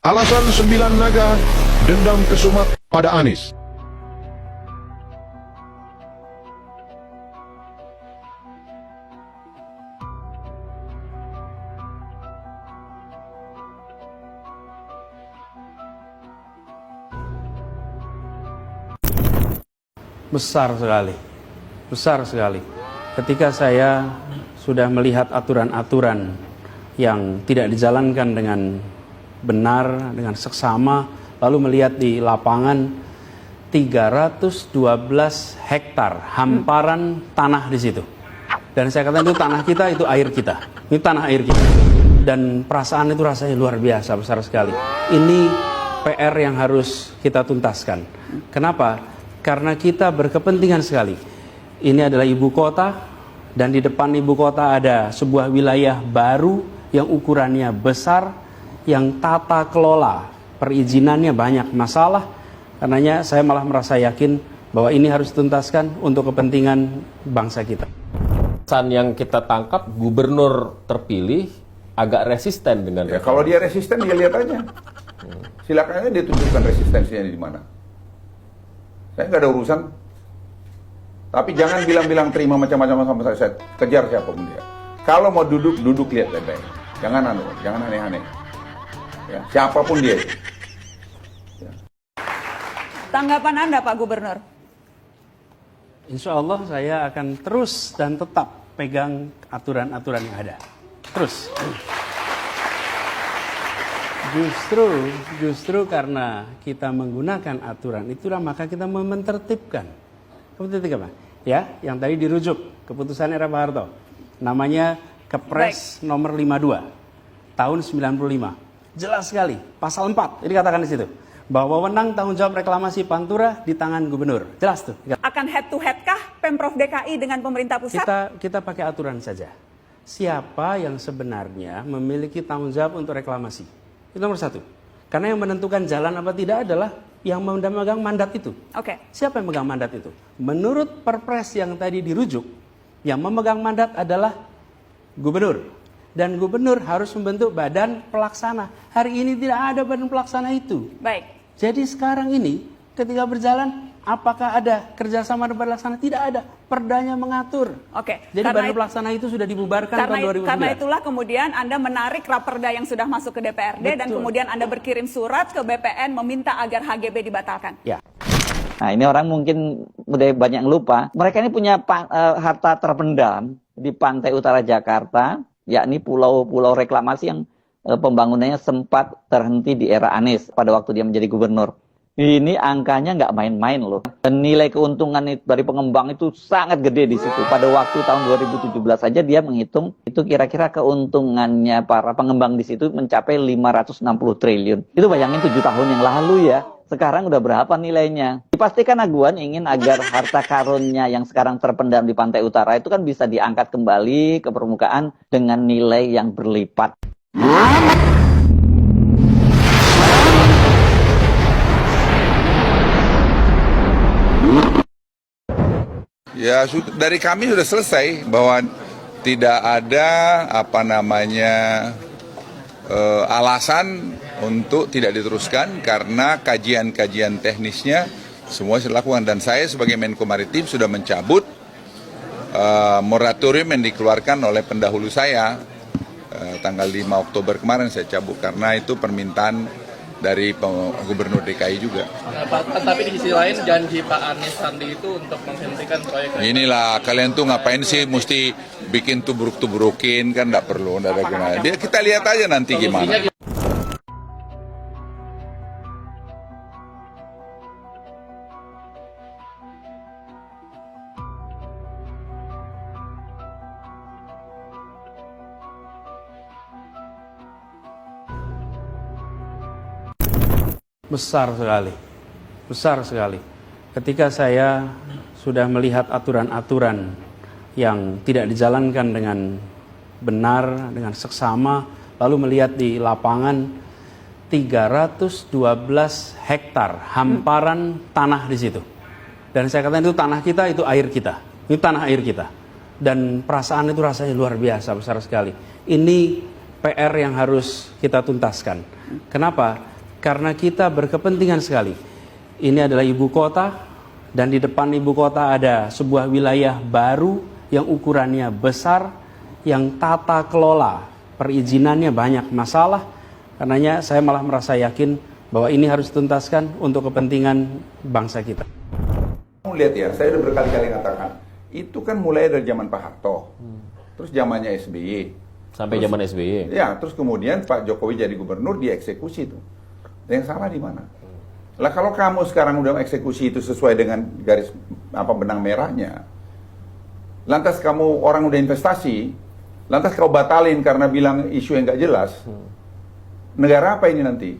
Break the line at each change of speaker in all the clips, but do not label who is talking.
Alasan 9 naga dendam kesumat pada Anies.
Besar sekali. Ketika saya sudah melihat aturan-aturan yang tidak dijalankan dengan benar, dengan seksama, lalu melihat di lapangan 312 hektar hamparan tanah di situ. Dan saya katakan itu tanah kita, itu air kita. Ini tanah air kita. Dan perasaan itu rasanya luar biasa, besar sekali. Ini PR yang harus kita tuntaskan. Kenapa? Karena kita berkepentingan sekali. Ini adalah ibu kota, dan di depan ibu kota ada sebuah wilayah baru yang ukurannya besar, yang tata kelola perizinannya banyak masalah. Karenanya saya malah merasa yakin bahwa ini harus dituntaskan untuk kepentingan bangsa kita.
Pesan yang kita tangkap, gubernur terpilih agak resisten dengan
ya, kalau dia resisten, dia lihat aja. Silakan aja dia tunjukkan resistensinya di mana. Saya nggak ada urusan. Tapi jangan bilang-bilang terima macam-macam sama saya kejar siapapun dia. Kalau mau duduk lihat baik-baik. Jangan aneh-aneh. Ya, siapapun dia. Ya.
Tanggapan Anda, Pak Gubernur?
Insya Allah saya akan terus dan tetap pegang aturan-aturan yang ada. Terus. Justru karena kita menggunakan aturan itulah maka kita menertibkan. Keputusan apa? Ya, yang tadi dirujuk keputusan era Pak Harto. Namanya Kepres nomor 52 tahun 95. Jelas sekali, pasal 4. Ini katakan di situ bahwa wewenang tanggung jawab reklamasi Pantura di tangan gubernur. Jelas tuh.
Akan head to head kah Pemprov DKI dengan pemerintah pusat?
Kita pakai aturan saja. Siapa yang sebenarnya memiliki tanggung jawab untuk reklamasi? Itu nomor satu. Karena yang menentukan jalan apa tidak adalah yang memegang mandat itu.
Oke.
Siapa yang memegang mandat itu? Menurut Perpres yang tadi dirujuk, yang memegang mandat adalah gubernur. Dan gubernur harus membentuk badan pelaksana. Hari ini tidak ada badan pelaksana itu.
Baik.
Jadi sekarang ini ketika berjalan, apakah ada kerjasama dengan badan pelaksana? Tidak ada. Perdanya mengatur.
Oke.
Jadi badan pelaksana itu sudah dibubarkan tahun 2009.
Karena itulah kemudian Anda menarik raperda yang sudah masuk ke DPRD. Betul. Dan kemudian Anda berkirim surat ke BPN meminta agar HGB dibatalkan.
Ya.
Nah, ini orang mungkin udah banyak yang lupa. Mereka ini punya harta terpendam di pantai utara Jakarta, yakni pulau-pulau reklamasi yang pembangunannya sempat terhenti di era Anies pada waktu dia menjadi gubernur. Ini angkanya nggak main-main loh. Dan nilai keuntungan dari pengembang itu sangat gede di situ. Pada waktu tahun 2017 saja dia menghitung itu kira-kira keuntungannya para pengembang di situ mencapai 560 triliun. Itu bayangin 7 tahun yang lalu ya. Sekarang udah berapa nilainya? Dipastikan Aguan ingin agar harta karunnya yang sekarang terpendam di pantai utara itu kan bisa diangkat kembali ke permukaan dengan nilai yang berlipat.
Ya, dari kami sudah selesai bahwa tidak ada alasan untuk tidak diteruskan karena kajian-kajian teknisnya semua sudah dilakukan. Dan saya sebagai Menko Maritim sudah mencabut moratorium yang dikeluarkan oleh pendahulu saya tanggal 5 Oktober kemarin saya cabut karena itu permintaan dari Gubernur DKI juga.
Tapi di sisi lain janji Pak Anies Sandi itu untuk menghentikan proyek.
Inilah kalian tuh ngapain sih mesti bikin tubruk-tubrukin kan nggak perlu, nggak ada gunanya. Kita lihat aja nanti gimana.
Besar sekali. Ketika saya sudah melihat aturan-aturan yang tidak dijalankan dengan benar, dengan seksama, lalu melihat di lapangan 312 hektar hamparan tanah di situ. Dan saya katakan itu tanah kita, itu air kita. Ini tanah air kita. Dan perasaan itu rasanya luar biasa, besar sekali. Ini PR yang harus kita tuntaskan. Kenapa? Karena kita berkepentingan sekali. Ini adalah ibu kota, dan di depan ibu kota ada sebuah wilayah baru yang ukurannya besar, yang tata kelola perizinannya banyak masalah. Karenanya saya malah merasa yakin bahwa ini harus dituntaskan untuk kepentingan bangsa kita.
Kamu lihat ya, saya udah berkali-kali katakan, itu kan mulai dari zaman Pak Harto, terus zamannya SBY.
Sampai zaman SBY.
Ya, terus kemudian Pak Jokowi jadi gubernur, dieksekusi itu. Yang salah di mana? Lah kalau kamu sekarang udah eksekusi itu sesuai dengan garis benang merahnya, lantas kamu orang udah investasi, lantas kau batalin karena bilang isu yang nggak jelas, negara apa ini nanti?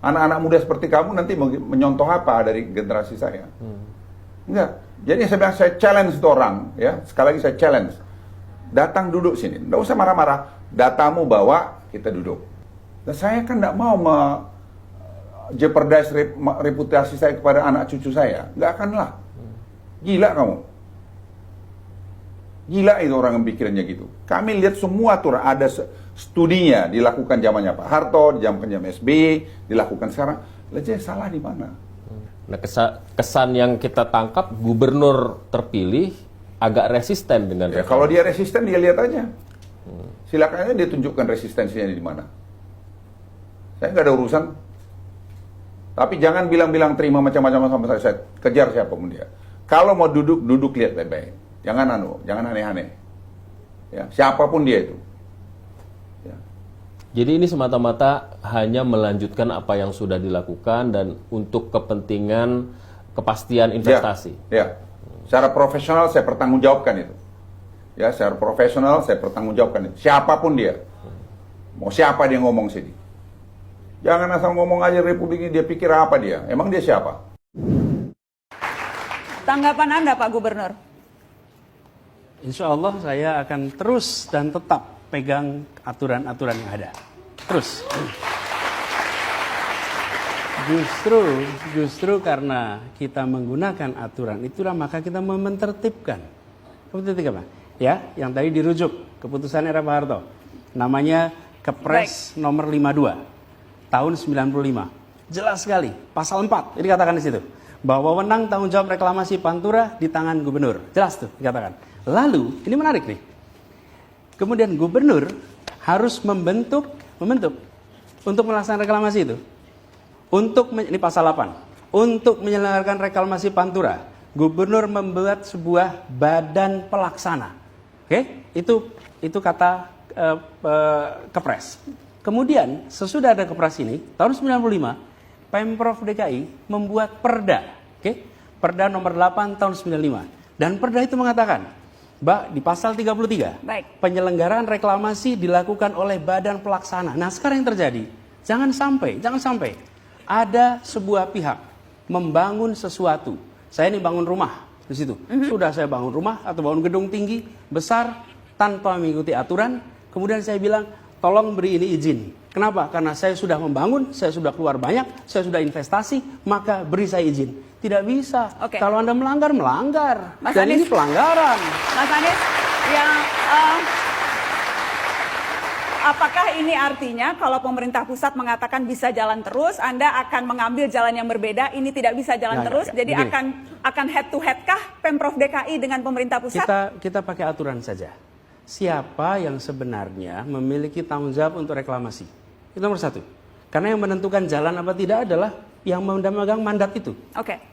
Anak-anak muda seperti kamu nanti menyontoh apa dari generasi saya? Enggak. Jadi saya bilang, saya challenge itu orang, ya. Sekali lagi saya challenge. Datang duduk sini, nggak usah marah-marah. Datamu bawa, kita duduk. Dan saya kan nggak mau jeopardize reputasi saya kepada anak cucu saya. Nggak akan lah. Gila kamu. Gila itu orang yang pikirannya gitu. Kami lihat semua tuh ada studinya dilakukan zamannya Pak Harto, zaman SBY, dilakukan sekarang. Lalu salah di mana?
Nah, kesan yang kita tangkap, gubernur terpilih agak resisten dengan
Ya, kalau dia resisten, dia lihat aja. Silakan aja dia tunjukkan resistensinya di mana. Saya nggak ada urusan. Tapi jangan bilang-bilang terima macam-macam sama saya kejar siapapun dia. Kalau mau duduk lihat baik-baik. Jangan aneh-aneh. Ya, siapapun dia itu. Ya.
Jadi ini semata-mata hanya melanjutkan apa yang sudah dilakukan dan untuk kepentingan kepastian investasi.
Ya. Secara profesional saya pertanggungjawabkan itu. Ya, secara profesional saya pertanggungjawabkan itu. Siapapun dia. Mau siapa dia ngomong sini. Jangan asal ngomong aja Republik ini, dia pikir apa dia? Emang dia siapa?
Tanggapan Anda Pak Gubernur?
Insya Allah saya akan terus dan tetap pegang aturan-aturan yang ada. Terus. Justru karena kita menggunakan aturan itulah maka kita menertibkan. Menertibkan apa? Ya, yang tadi dirujuk keputusan era Pak Harto. Namanya Kepres nomor 52 tahun 95. Jelas sekali, pasal 4 ini dikatakan di situ bahwa wewenang tanggung jawab reklamasi Pantura di tangan gubernur. Jelas tuh dikatakan. Lalu, ini menarik nih. Kemudian gubernur harus membentuk untuk melaksanakan reklamasi itu. Ini pasal 8. Untuk menyelenggarakan reklamasi Pantura, gubernur membuat sebuah badan pelaksana. Oke? Itu kata Kepres. Kemudian sesudah ada Kepres ini, tahun 95, Pemprov DKI membuat Perda. Oke? Perda nomor 8 tahun 95. Dan Perda itu mengatakan, di pasal 33, penyelenggaraan reklamasi dilakukan oleh badan pelaksana. Nah, sekarang yang terjadi, jangan sampai ada sebuah pihak membangun sesuatu. Saya ini bangun rumah di situ. Sudah saya bangun rumah atau bangun gedung tinggi, besar, tanpa mengikuti aturan. Kemudian saya bilang, tolong beri ini izin. Kenapa? Karena saya sudah membangun, saya sudah keluar banyak, saya sudah investasi, maka beri saya izin. Tidak bisa. Kalau Anda melanggar.
Mas
Dan
Anies,
ini pelanggaran.
Mas Anies, apakah ini artinya kalau pemerintah pusat mengatakan bisa jalan terus, Anda akan mengambil jalan yang berbeda, ini tidak bisa jalan terus, jadi akan head to head kah Pemprov DKI dengan pemerintah pusat?
Kita pakai aturan saja. Siapa yang sebenarnya memiliki tanggung jawab untuk reklamasi? Itu nomor satu. Karena yang menentukan jalan apa tidak adalah yang memegang mandat itu.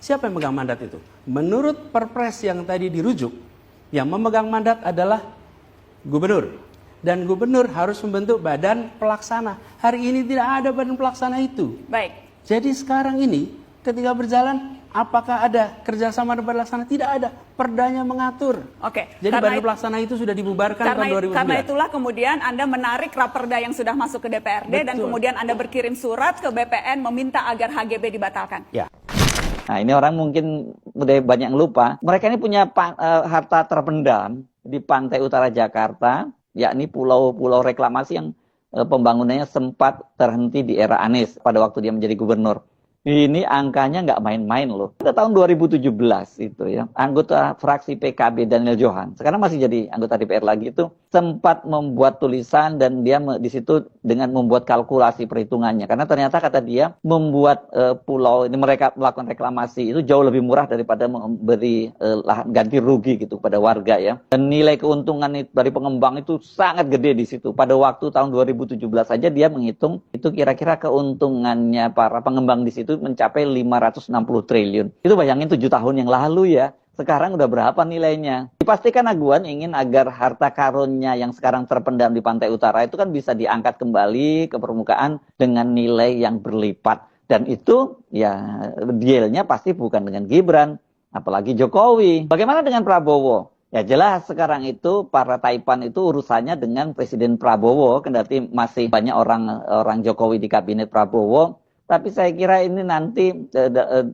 Siapa yang memegang mandat itu? Menurut Perpres yang tadi dirujuk, yang memegang mandat adalah gubernur. Dan gubernur harus membentuk badan pelaksana. Hari ini tidak ada badan pelaksana itu. Jadi sekarang ini ketika berjalan, apakah ada kerjasama dengan badan pelaksana? Tidak ada. Perdanya mengatur. Jadi badan pelaksana itu sudah dibubarkan tahun 2009.
Karena itulah kemudian Anda menarik raperda yang sudah masuk ke DPRD. Dan kemudian Anda berkirim surat ke BPN meminta agar HGB dibatalkan.
Ya.
Nah, ini orang mungkin udah banyak yang lupa. Mereka ini punya harta terpendam di pantai utara Jakarta, yakni pulau-pulau reklamasi yang pembangunannya sempat terhenti di era Anies pada waktu dia menjadi gubernur. Ini angkanya nggak main-main loh. Pada tahun 2017 itu ya, anggota fraksi PKB Daniel Johan, sekarang masih jadi anggota DPR lagi, itu sempat membuat tulisan dan dia di situ dengan membuat kalkulasi perhitungannya. Karena ternyata kata dia membuat pulau ini, mereka melakukan reklamasi itu jauh lebih murah daripada memberi lahan ganti rugi gitu pada warga ya. Dan nilai keuntungan dari pengembang itu sangat gede di situ. Pada waktu tahun 2017 saja dia menghitung itu kira-kira keuntungannya para pengembang di situ mencapai 560 triliun. Itu bayangin 7 tahun yang lalu ya. Sekarang udah berapa nilainya? Dipastikan Aguan ingin agar harta karunnya yang sekarang terpendam di pantai utara itu kan bisa diangkat kembali ke permukaan dengan nilai yang berlipat. Dan itu ya dealnya pasti bukan dengan Gibran, apalagi Jokowi. Bagaimana dengan Prabowo? Ya jelas sekarang itu para Taipan itu urusannya dengan Presiden Prabowo, kendati masih banyak orang Jokowi di kabinet Prabowo. Tapi saya kira ini nanti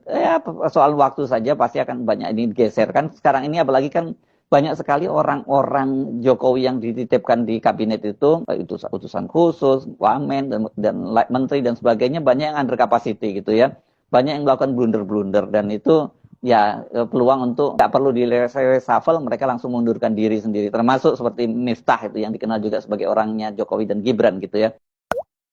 ya soal waktu saja pasti akan banyak ini digeser kan. Sekarang ini apalagi kan banyak sekali orang-orang Jokowi yang dititipkan di kabinet itu, baik itu utusan khusus, wamen dan menteri dan sebagainya, banyak yang under capacity gitu ya. Banyak yang melakukan blunder-blunder dan itu ya peluang untuk nggak perlu di reshuffle, mereka langsung mengundurkan diri sendiri. Termasuk seperti Miftah itu yang dikenal juga sebagai orangnya Jokowi dan Gibran gitu ya.